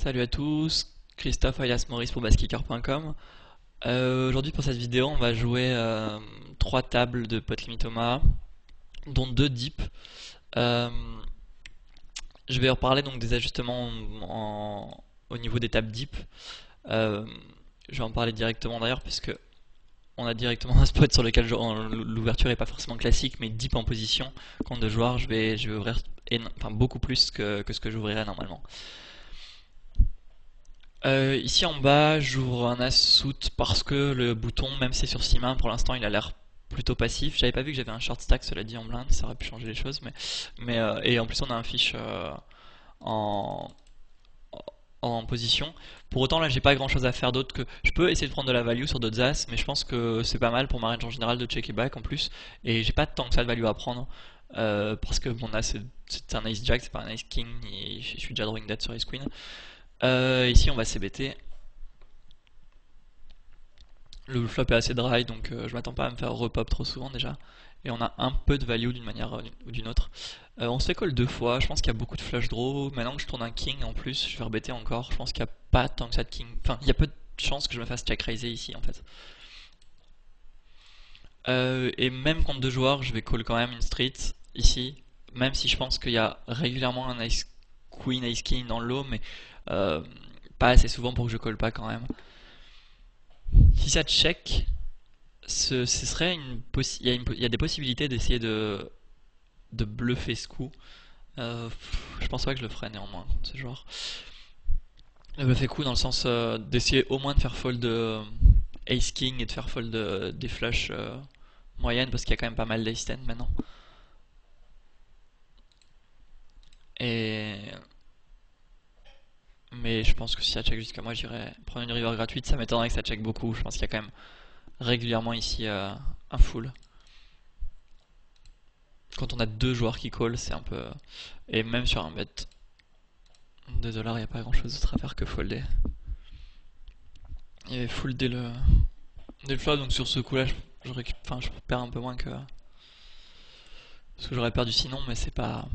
Salut à tous, Christophe alias Maurice pour baskicker.com. Aujourd'hui pour cette vidéo on va jouer 3 tables de pot limit Omaha, dont 2 dips. Euh, je vais reparler donc des ajustements au niveau des tables deep. Euh, je vais en parler directement d'ailleurs puisque on a directement un spot sur lequel l'ouverture est pas forcément classique mais deep en position. Contre 2 joueurs je vais ouvrir beaucoup plus que ce que j'ouvrirais normalement. Ici en bas, j'ouvre un as suit parce que le bouton, même si c'est sur 6 mains, pour l'instant il a l'air plutôt passif. J'avais pas vu que j'avais un short stack, cela dit en blind, ça aurait pu changer les choses, et en plus on a un fiche en, en position. Pour autant là j'ai pas grand chose à faire d'autre que je peux essayer de prendre de la value sur d'autres as, mais je pense que c'est pas mal pour ma range en général de checker back en plus, et j'ai pas tant que ça de value à prendre. Parce que mon as c'est un ace jack, c'est pas un ace king, et je suis déjà drawing dead sur ace queen. Ici on va CBT. Le flop est assez dry donc je m'attends pas à me faire repop trop souvent déjà. Et on a un peu de value d'une manière ou d'une autre. On se fait call 2 fois, je pense qu'il y a beaucoup de flush draw. Maintenant que je tourne un king en plus, je vais rebêter encore. Je pense qu'il n'y a pas tant que ça de king. Enfin, il y a peu de chances que je me fasse check raiser ici en fait. Et même contre 2 joueurs, je vais call quand même une street ici. Même si je pense qu'il y a régulièrement un ace queen, ace king dans le lot, mais euh, pas assez souvent pour que je call pas quand même. Si ça check, ce serait il y a des possibilités d'essayer de bluffer ce coup. Je pense pas que je le ferais néanmoins contre ce joueur. Le bluffer coup dans le sens d'essayer au moins de faire fold Ace King et de faire fold des flushs moyennes parce qu'il y a quand même pas mal d'ace 10 maintenant. Et mais je pense que si ça check jusqu'à moi, j'irais prendre une river gratuite. Ça m'étonnerait que ça check beaucoup. Je pense qu'il y a quand même régulièrement ici un full. Quand on a 2 joueurs qui call, c'est un peu. Et même sur un bet 2 $, il n'y a pas grand chose d'autre à faire que folder. Il y avait full dès le flop, donc sur ce coup là, je perds un peu moins que ce que j'aurais perdu sinon, mais c'est pas.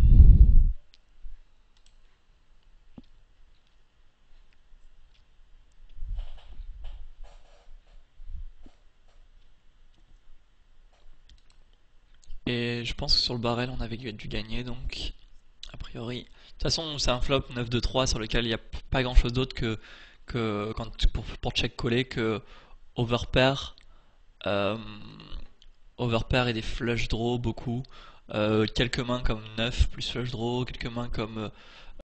Et je pense que sur le barrel, on avait dû gagner, donc a priori. De toute façon, c'est un flop 9-2-3 sur lequel il n'y a pas grand chose d'autre que pour check coller que overpair, euh, overpair et des flush draw beaucoup. Quelques mains comme 9 plus flush draw, quelques mains comme